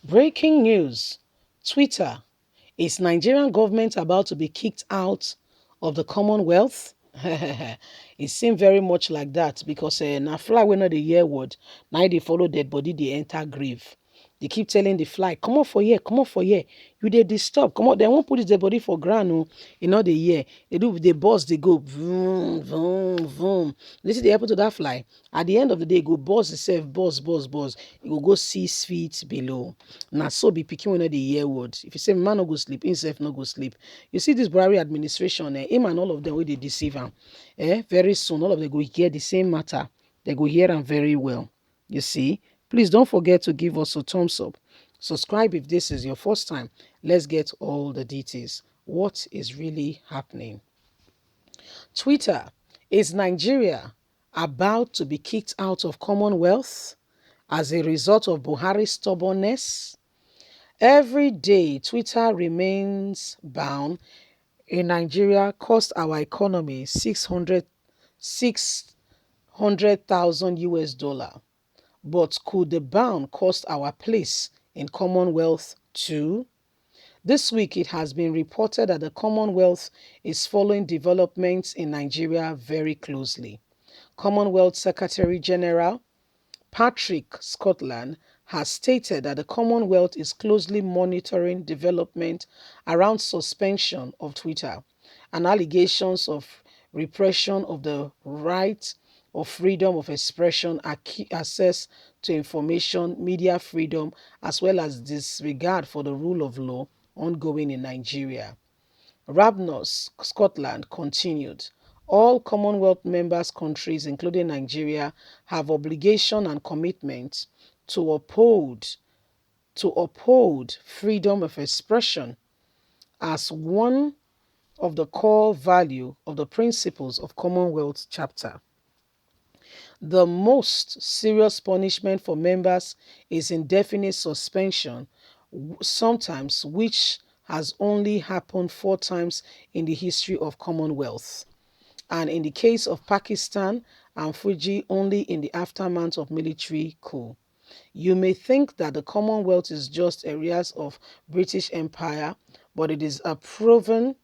Breaking news. Twitter. Is Nigerian government about to be kicked out of the Commonwealth? It seems very much like that because na fly wey no dey hear word, na dey follow dead body dey enter grave. They keep telling the fly, come up for here, come up for here. You dey disturb, come on. They won't put dead body for ground, no. You know they hear. They do the buzz, they go vroom, vroom, vroom. This is the happen to that fly. At the end of the day, go buzz itself, buzz, buzz, buzz. You will go 6 feet below. Now so be picking when they hear word. If you say man no go sleep, himself no go sleep. You see this Buhari administration, him and all of them will they deceive him. Very soon, all of them go hear the same matter. They go hear them very well. You see, please don't forget to give us a thumbs up. Subscribe if this is your first time. Let's get all the details. What is really happening? Twitter. Is Nigeria about to be kicked out of Commonwealth as a result of Buhari's stubbornness? Every day, Twitter remains bound in Nigeria cost our economy 600,000 US dollar. But could the ban cost our place in Commonwealth too? This week, it has been reported that the Commonwealth is following developments in Nigeria very closely. Commonwealth Secretary General Patrick Scotland has stated that the Commonwealth is closely monitoring development around suspension of Twitter and allegations of repression of the right of freedom of expression, access to information, media freedom, as well as disregard for the rule of law ongoing in Nigeria. Rabnos, Scotland continued. All Commonwealth members countries, including Nigeria, have obligation and commitment to uphold freedom of expression as one of the core value of the principles of Commonwealth Chapter. The most serious punishment for members is indefinite suspension, sometimes which has only happened 4 times in the history of Commonwealth, and in the case of Pakistan and Fiji, only in the aftermath of military coup. You may think that the Commonwealth is just areas of British Empire, but it is a proven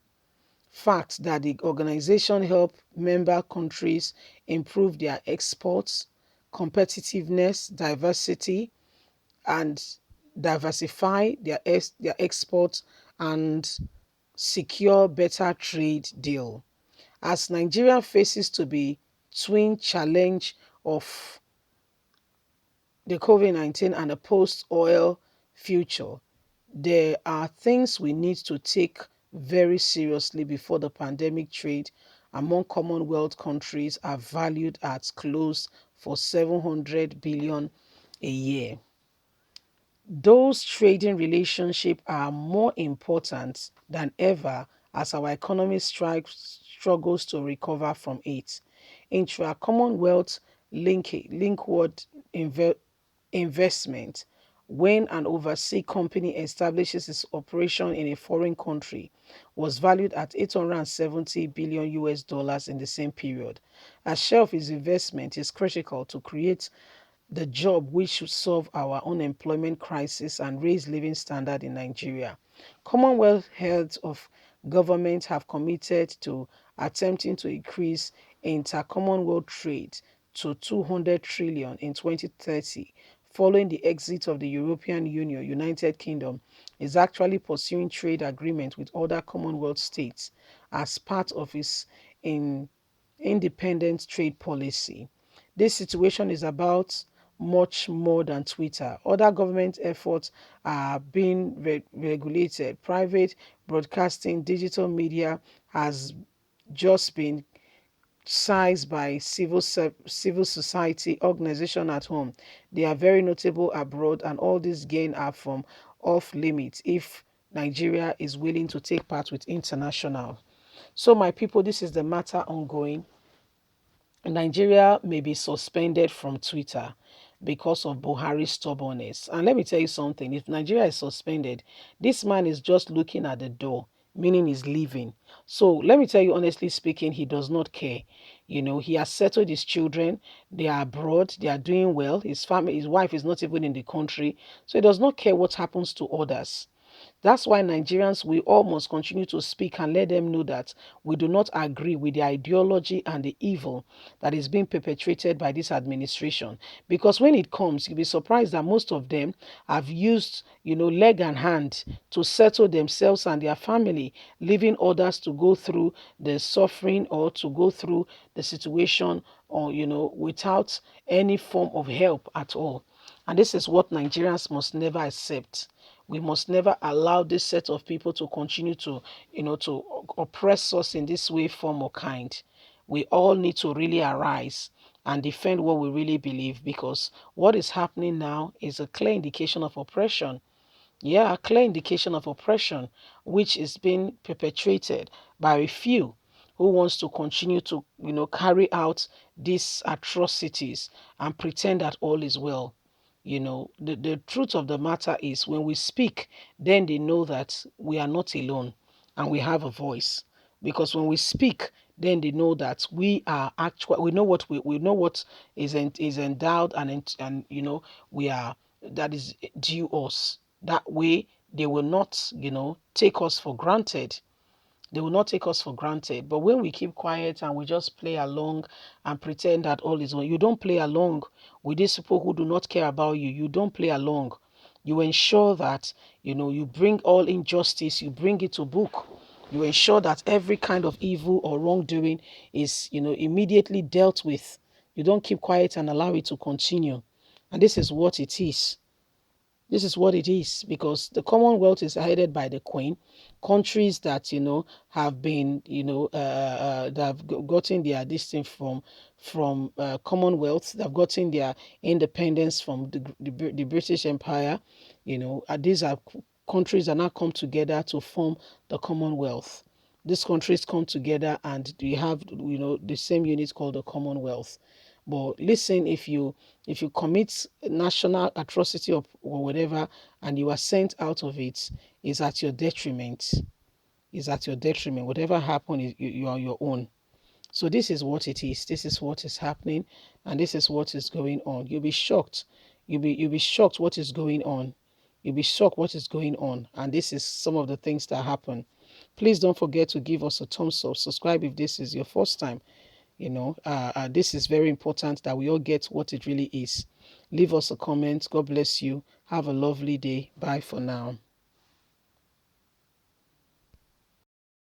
fact that the organization helped member countries improve their exports, competitiveness, diversity, and diversify their exports and secure better trade deal. As Nigeria faces to be twin challenge of the COVID-19 and the post-oil future, there are things we need to take very seriously before the pandemic. Trade among Commonwealth countries are valued at close for 700 billion a year. Those trading relationships are more important than ever as our economy struggles to recover from it. Intra-Commonwealth linkward investment. When an overseas company establishes its operation in a foreign country, was valued at 870 billion US dollars in the same period. A share of its investment is critical to create the job which should solve our unemployment crisis and raise living standard in Nigeria. Commonwealth heads of government have committed to attempting to increase inter-Commonwealth trade to 200 trillion in 2030. Following the exit of the European Union, United Kingdom is actually pursuing trade agreement with other Commonwealth states as part of its independent trade policy. This situation is about much more than Twitter. Other government efforts are being regulated. Private broadcasting, digital media has just been sized by civil society organization at home. They are very notable abroad, and all these gain are from off limits if Nigeria is willing to take part with international. So my people, this is the matter ongoing. Nigeria may be suspended from Twitter because of Buhari's stubbornness. And let me tell you something, if Nigeria is suspended, this man is just looking at the door. meaning he's leaving. So let me tell you, honestly speaking, he does not care. He has settled his children. They are abroad. They are doing well. His family, his wife is not even in the country. So he does not care what happens to others. That's why Nigerians, we all must continue to speak and let them know that we do not agree with the ideology and the evil that is being perpetrated by this administration. Because when it comes, you'll be surprised that most of them have used, leg and hand to settle themselves and their family, leaving others to go through the suffering or to go through the situation or, without any form of help at all. And this is what Nigerians must never accept. We must never allow this set of people to continue to, to oppress us in this way, form, or kind. We all need to really arise and defend what we really believe, because what is happening now is a clear indication of oppression. Yeah, a clear indication of oppression, which is being perpetrated by a few who wants to continue to, carry out these atrocities and pretend that all is well. The truth of the matter is, when we speak, then they know that we are not alone and we have a voice. Because when we speak, then they know that we are actual. We know what is endowed and we are, that is due us. That way they will not, take us for granted. They will not take us for granted. But when we keep quiet and we just play along and pretend that all is well, you don't play along with these people who do not care about you. You don't play along. You ensure that, you bring all injustice, you bring it to book. You ensure that every kind of evil or wrongdoing is, immediately dealt with. You don't keep quiet and allow it to continue. And this is what it is. This is what it is, because the Commonwealth is headed by the Queen. Countries that have been that have gotten their this thing from Commonwealth, they've gotten their independence from the British Empire. These are countries that now come together to form the Commonwealth. These countries come together and we have the same unit called the Commonwealth. But listen, if you commit national atrocity or whatever, and you are sent out of it, is at your detriment. Is at your detriment. Whatever happened, you are your own. So this is what it is. This is what is happening, and this is what is going on. You'll be shocked. You'll be shocked what is going on. You'll be shocked what is going on. And this is some of the things that happen. Please don't forget to give us a thumbs up. Subscribe if this is your first time. This is very important that we all get what it really is. Leave us a comment. God bless you. Have a lovely day. Bye for now.